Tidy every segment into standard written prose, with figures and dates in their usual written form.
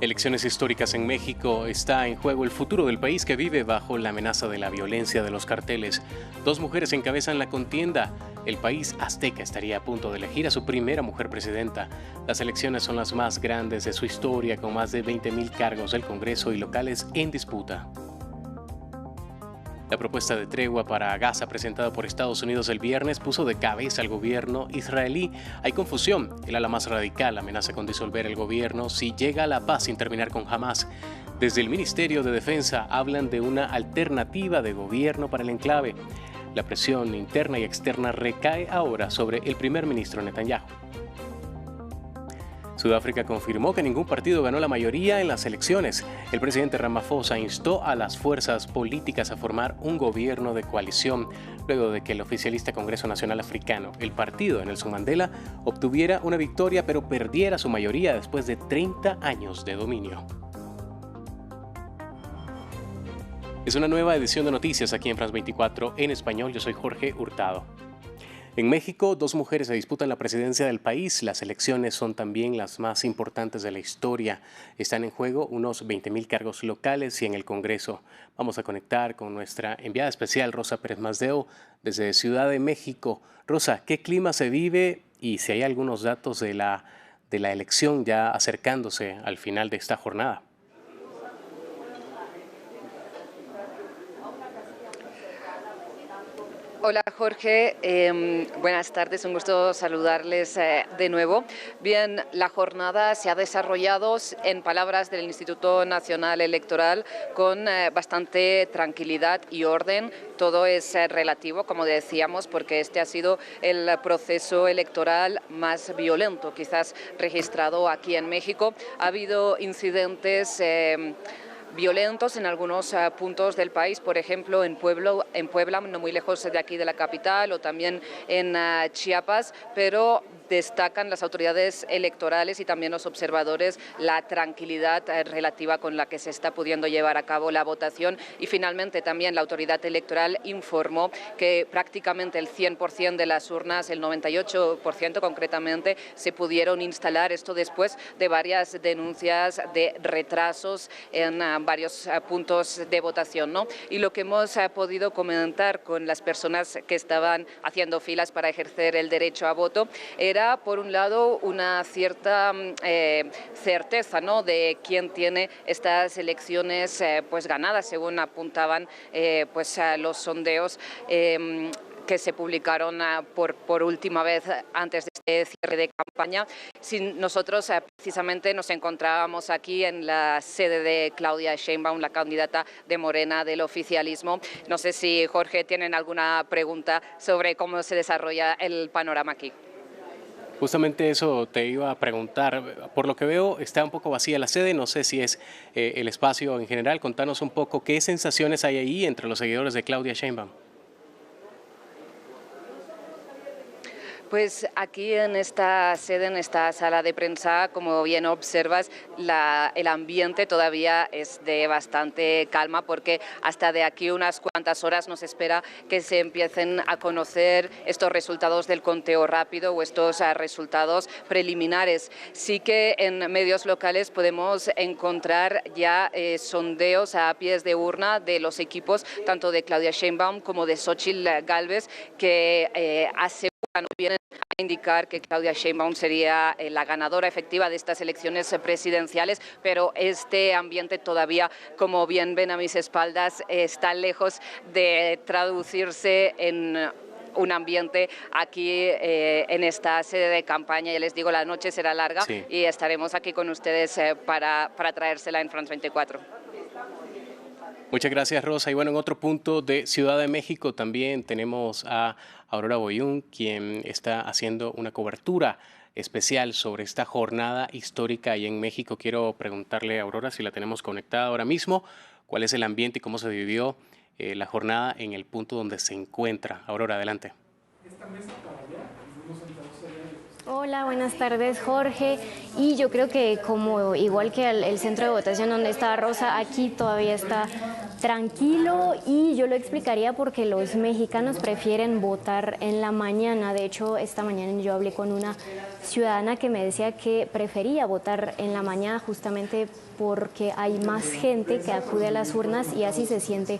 Elecciones históricas en México. Está en juego el futuro del país que vive bajo la amenaza de la violencia de los carteles. Dos mujeres encabezan la contienda. El país azteca estaría a punto de elegir a su primera mujer presidenta. Las elecciones son las más grandes de su historia, con más de 20,000 cargos del Congreso y locales en disputa. La propuesta de tregua para Gaza presentada por Estados Unidos el viernes puso de cabeza al gobierno israelí. Hay confusión. El ala más radical amenaza con disolver el gobierno si llega a la paz sin terminar con Hamás. Desde el Ministerio de Defensa hablan de una alternativa de gobierno para el enclave. La presión interna y externa recae ahora sobre el primer ministro Netanyahu. Sudáfrica confirmó que ningún partido ganó la mayoría en las elecciones. El presidente Ramaphosa instó a las fuerzas políticas a formar un gobierno de coalición, luego de que el oficialista Congreso Nacional Africano, el partido de Nelson Mandela, obtuviera una victoria pero perdiera su mayoría después de 30 años de dominio. Es una nueva edición de noticias aquí en France 24 en español. Yo soy Jorge Hurtado. En México, dos mujeres se disputan la presidencia del país. Las elecciones son también las más importantes de la historia. Están en juego unos 20,000 cargos locales y en el Congreso. Vamos a conectar con nuestra enviada especial, Rosa Pérez Masdeu, desde Ciudad de México. Rosa, ¿qué clima se vive y si hay algunos datos de la elección ya acercándose al final de esta jornada? Hola Jorge, buenas tardes, un gusto saludarles de nuevo. Bien, la jornada se ha desarrollado, en palabras del Instituto Nacional Electoral, con bastante tranquilidad y orden. Todo es relativo, como decíamos, porque este ha sido el proceso electoral más violento quizás registrado aquí en México. Ha habido incidentes violentos en algunos puntos del país, por ejemplo en Puebla, no muy lejos de aquí de la capital, o también en Chiapas, pero destacan las autoridades electorales y también los observadores la tranquilidad relativa con la que se está pudiendo llevar a cabo la votación. Y finalmente también la autoridad electoral informó que prácticamente el 100% de las urnas, el 98% concretamente, se pudieron instalar, esto después de varias denuncias de retrasos en varios puntos de votación, ¿no? Y lo que hemos podido comentar con las personas que estaban haciendo filas para ejercer el derecho a voto era, por un lado, una cierta certeza, ¿no?, de quién tiene estas elecciones pues ganadas, según apuntaban los sondeos que se publicaron por última vez antes de este cierre de campaña. Nosotros precisamente nos encontrábamos aquí en la sede de Claudia Sheinbaum, la candidata de Morena del oficialismo. No sé si, Jorge, tienen alguna pregunta sobre cómo se desarrolla el panorama aquí. Justamente eso te iba a preguntar. Por lo que veo, está un poco vacía la sede. No sé si es el espacio en general. Contanos un poco qué sensaciones hay ahí entre los seguidores de Claudia Sheinbaum. Pues aquí en esta sede, en esta sala de prensa, como bien observas, el ambiente todavía es de bastante calma, porque hasta de aquí unas cuantas horas nos espera que se empiecen a conocer estos resultados del conteo rápido o estos resultados preliminares. Sí que en medios locales podemos encontrar ya sondeos a pies de urna de los equipos, tanto de Claudia Sheinbaum como de Xóchitl Gálvez, que aseguran o vienen a indicar que Claudia Sheinbaum sería la ganadora efectiva de estas elecciones presidenciales, pero este ambiente todavía, como bien ven a mis espaldas, está lejos de traducirse en un ambiente aquí en esta sede de campaña. Ya les digo, la noche será larga, sí, y estaremos aquí con ustedes para traérsela en France 24. Muchas gracias, Rosa. Y bueno, en otro punto de Ciudad de México también tenemos a Aurora Boyún, quien está haciendo una cobertura especial sobre esta jornada histórica ahí en México. Quiero preguntarle a Aurora, si la tenemos conectada ahora mismo, cuál es el ambiente y cómo se vivió la jornada en el punto donde se encuentra. Aurora, adelante. Hola, buenas tardes, Jorge. Y yo creo que igual que el centro de votación donde está Rosa, aquí todavía está tranquilo, y yo lo explicaría porque los mexicanos prefieren votar en la mañana. De hecho, esta mañana yo hablé con una ciudadana que me decía que prefería votar en la mañana justamente porque hay más gente que acude a las urnas y así se siente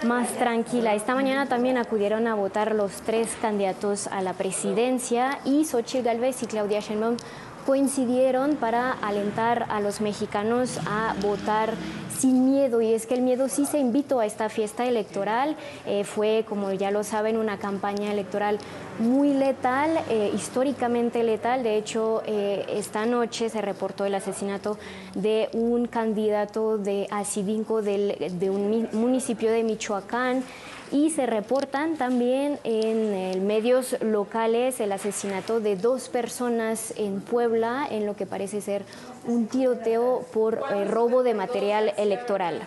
más tranquila. Esta mañana también acudieron a votar los 3 candidatos a la presidencia y Xochitl Gálvez y Claudia Sheinbaum coincidieron para alentar a los mexicanos a votar sin miedo, y es que el miedo sí se invitó a esta fiesta electoral. Fue, como ya lo saben, una campaña electoral muy letal, históricamente letal. De hecho, esta noche se reportó el asesinato de un candidato de Acidinco de un municipio de Michoacán. Y se reportan también en medios locales el asesinato de 2 personas en Puebla, en lo que parece ser un tiroteo por robo de material electoral.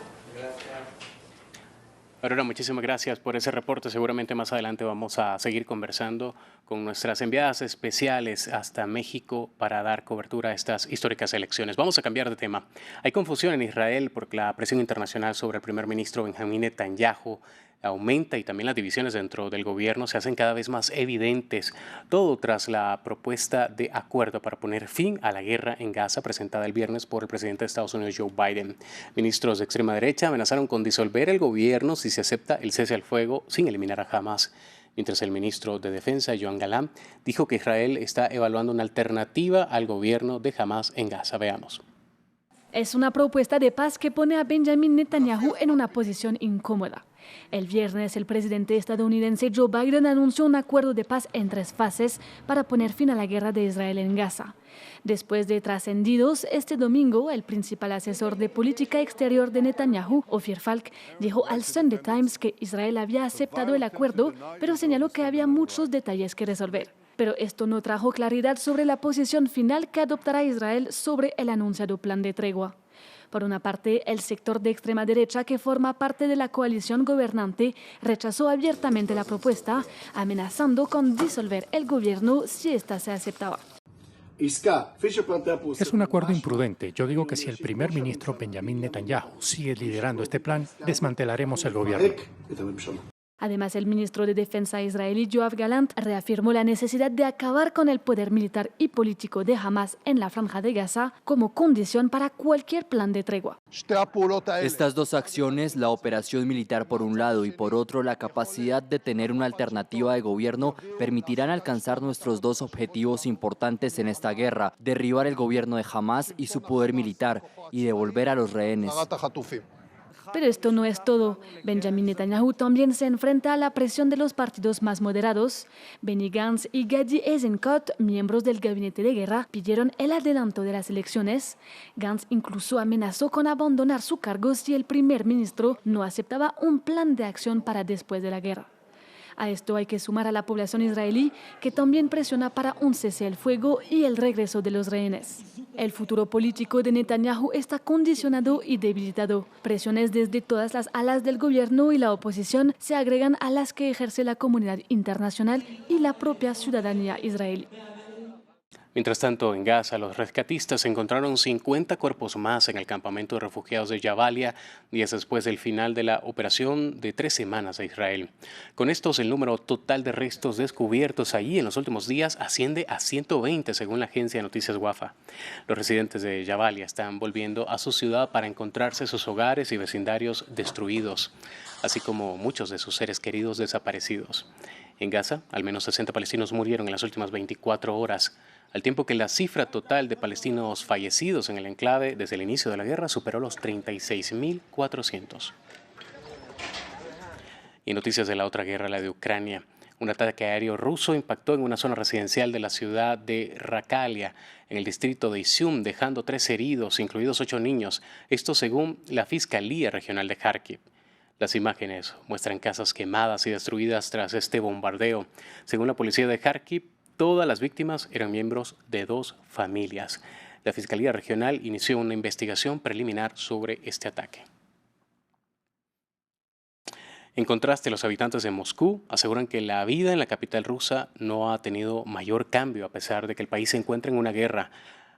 Aurora, muchísimas gracias por ese reporte. Seguramente más adelante vamos a seguir conversando con nuestras enviadas especiales hasta México para dar cobertura a estas históricas elecciones. Vamos a cambiar de tema. Hay confusión en Israel porque la presión internacional sobre el primer ministro Benjamín Netanyahu aumenta y también las divisiones dentro del gobierno se hacen cada vez más evidentes. Todo tras la propuesta de acuerdo para poner fin a la guerra en Gaza presentada el viernes por el presidente de Estados Unidos, Joe Biden. Ministros de extrema derecha amenazaron con disolver el gobierno si se acepta el cese al fuego sin eliminar a Hamas. Mientras el ministro de Defensa, Yoav Gallant, dijo que Israel está evaluando una alternativa al gobierno de Hamas en Gaza. Veamos. Es una propuesta de paz que pone a Benjamin Netanyahu en una posición incómoda. El viernes, el presidente estadounidense Joe Biden anunció un acuerdo de paz en 3 fases para poner fin a la guerra de Israel en Gaza. Después de trascendidos, este domingo, el principal asesor de política exterior de Netanyahu, Ofir Falk, dijo al Sunday Times que Israel había aceptado el acuerdo, pero señaló que había muchos detalles que resolver. Pero esto no trajo claridad sobre la posición final que adoptará Israel sobre el anunciado plan de tregua. Por una parte, el sector de extrema derecha que forma parte de la coalición gobernante rechazó abiertamente la propuesta, amenazando con disolver el gobierno si ésta se aceptaba. Es un acuerdo imprudente. Yo digo que si el primer ministro Benjamin Netanyahu sigue liderando este plan, desmantelaremos el gobierno. Además, el ministro de Defensa israelí Yoav Gallant reafirmó la necesidad de acabar con el poder militar y político de Hamas en la Franja de Gaza como condición para cualquier plan de tregua. Estas 2 acciones, la operación militar por un lado y por otro la capacidad de tener una alternativa de gobierno, permitirán alcanzar nuestros 2 objetivos importantes en esta guerra: derribar el gobierno de Hamas y su poder militar y devolver a los rehenes. Pero esto no es todo. Benjamin Netanyahu también se enfrenta a la presión de los partidos más moderados. Benny Gantz y Gadi Eisenkot, miembros del gabinete de guerra, pidieron el adelanto de las elecciones. Gantz incluso amenazó con abandonar su cargo si el primer ministro no aceptaba un plan de acción para después de la guerra. A esto hay que sumar a la población israelí, que también presiona para un cese al fuego y el regreso de los rehenes. El futuro político de Netanyahu está condicionado y debilitado. Presiones desde todas las alas del gobierno y la oposición se agregan a las que ejerce la comunidad internacional y la propia ciudadanía israelí. Mientras tanto, en Gaza, los rescatistas encontraron 50 cuerpos más en el campamento de refugiados de Jabalia, días después del final de la operación de 3 semanas de Israel. Con estos, el número total de restos descubiertos allí en los últimos días asciende a 120, según la agencia de noticias Wafa. Los residentes de Jabalia están volviendo a su ciudad para encontrarse sus hogares y vecindarios destruidos, así como muchos de sus seres queridos desaparecidos. En Gaza, al menos 60 palestinos murieron en las últimas 24 horas, al tiempo que la cifra total de palestinos fallecidos en el enclave desde el inicio de la guerra superó los 36.400. Y noticias de la otra guerra, la de Ucrania. Un ataque aéreo ruso impactó en una zona residencial de la ciudad de Rakalia, en el distrito de Izium, dejando 3 heridos, incluidos 8 niños. Esto según la Fiscalía Regional de Kharkiv. Las imágenes muestran casas quemadas y destruidas tras este bombardeo. Según la policía de Kharkiv, todas las víctimas eran miembros de 2 familias. La Fiscalía Regional inició una investigación preliminar sobre este ataque. En contraste, los habitantes de Moscú aseguran que la vida en la capital rusa no ha tenido mayor cambio a pesar de que el país se encuentra en una guerra.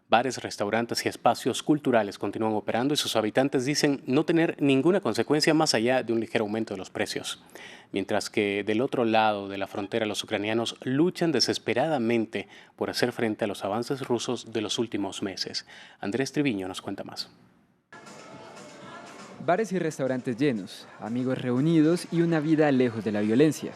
Bares, restaurantes y espacios culturales continúan operando y sus habitantes dicen no tener ninguna consecuencia más allá de un ligero aumento de los precios. Mientras que del otro lado de la frontera los ucranianos luchan desesperadamente por hacer frente a los avances rusos de los últimos meses. Andrés Triviño nos cuenta más. Bares y restaurantes llenos, amigos reunidos y una vida lejos de la violencia.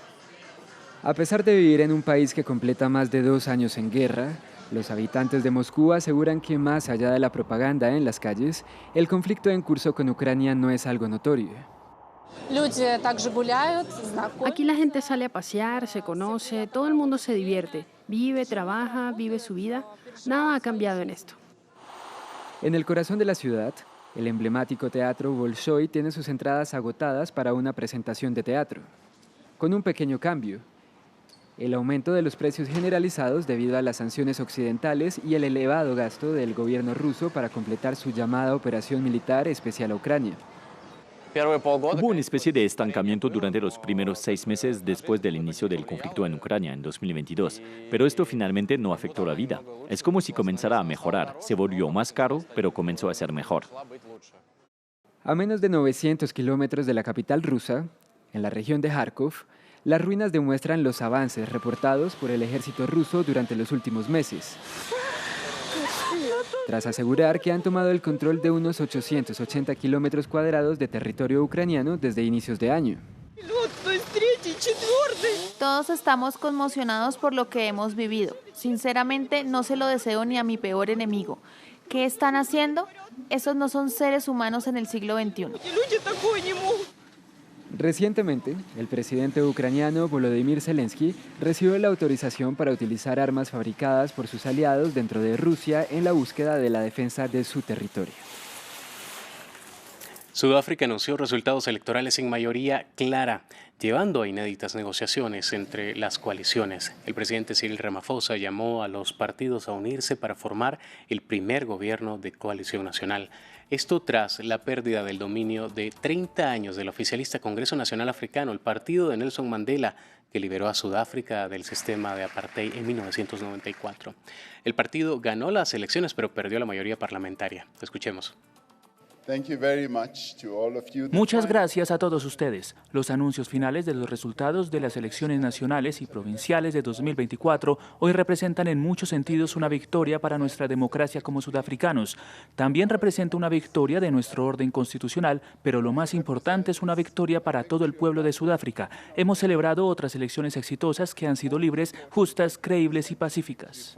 A pesar de vivir en un país que completa más de 2 años en guerra, los habitantes de Moscú aseguran que más allá de la propaganda en las calles, el conflicto en curso con Ucrania no es algo notorio. Aquí la gente sale a pasear, se conoce, todo el mundo se divierte, vive, trabaja, vive su vida. Nada ha cambiado en esto. En el corazón de la ciudad, el emblemático teatro Bolshoi tiene sus entradas agotadas para una presentación de teatro, con un pequeño cambio: el aumento de los precios generalizados debido a las sanciones occidentales y el elevado gasto del gobierno ruso para completar su llamada operación militar especial a Ucrania. Hubo una especie de estancamiento durante los primeros 6 meses después del inicio del conflicto en Ucrania en 2022, pero esto finalmente no afectó la vida. Es como si comenzara a mejorar. Se volvió más caro, pero comenzó a ser mejor. A menos de 900 kilómetros de la capital rusa, en la región de Kharkov, las ruinas demuestran los avances reportados por el ejército ruso durante los últimos meses. Tras asegurar que han tomado el control de unos 880 kilómetros cuadrados de territorio ucraniano desde inicios de año. Todos estamos conmocionados por lo que hemos vivido. Sinceramente, no se lo deseo ni a mi peor enemigo. ¿Qué están haciendo? Esos no son seres humanos en el siglo XXI. Recientemente, el presidente ucraniano Volodymyr Zelensky recibió la autorización para utilizar armas fabricadas por sus aliados dentro de Rusia en la búsqueda de la defensa de su territorio. Sudáfrica anunció resultados electorales en mayoría clara, llevando a inéditas negociaciones entre las coaliciones. El presidente Cyril Ramaphosa llamó a los partidos a unirse para formar el primer gobierno de coalición nacional. Esto tras la pérdida del dominio de 30 años del oficialista Congreso Nacional Africano, el partido de Nelson Mandela, que liberó a Sudáfrica del sistema de apartheid en 1994. El partido ganó las elecciones, pero perdió la mayoría parlamentaria. Escuchemos. Muchas gracias a todos ustedes. Los anuncios finales de los resultados de las elecciones nacionales y provinciales de 2024 hoy representan en muchos sentidos una victoria para nuestra democracia como sudafricanos. También representa una victoria de nuestro orden constitucional, pero lo más importante es una victoria para todo el pueblo de Sudáfrica. Hemos celebrado otras elecciones exitosas que han sido libres, justas, creíbles y pacíficas.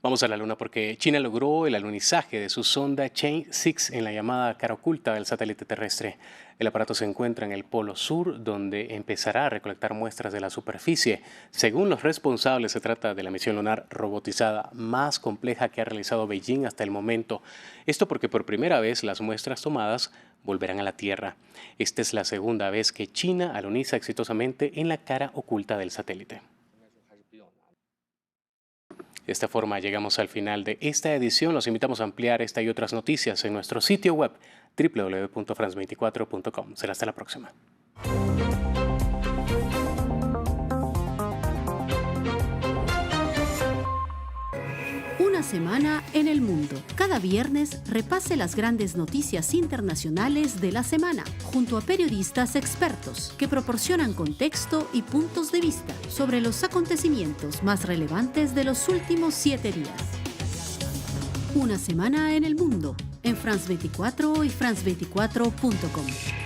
Vamos a la Luna porque China logró el alunizaje de su sonda Chang'e 6 en la llamada cara oculta del satélite terrestre. El aparato se encuentra en el Polo Sur, donde empezará a recolectar muestras de la superficie. Según los responsables, se trata de la misión lunar robotizada más compleja que ha realizado Beijing hasta el momento. Esto porque por primera vez las muestras tomadas volverán a la Tierra. Esta es la segunda vez que China aluniza exitosamente en la cara oculta del satélite. De esta forma llegamos al final de esta edición. Los invitamos a ampliar esta y otras noticias en nuestro sitio web www.france24.com. Será hasta la próxima. Una semana en el mundo. Cada viernes repase las grandes noticias internacionales de la semana, junto a periodistas expertos que proporcionan contexto y puntos de vista sobre los acontecimientos más relevantes de los últimos 7 días. Una semana en el mundo, en France 24 y France24.com.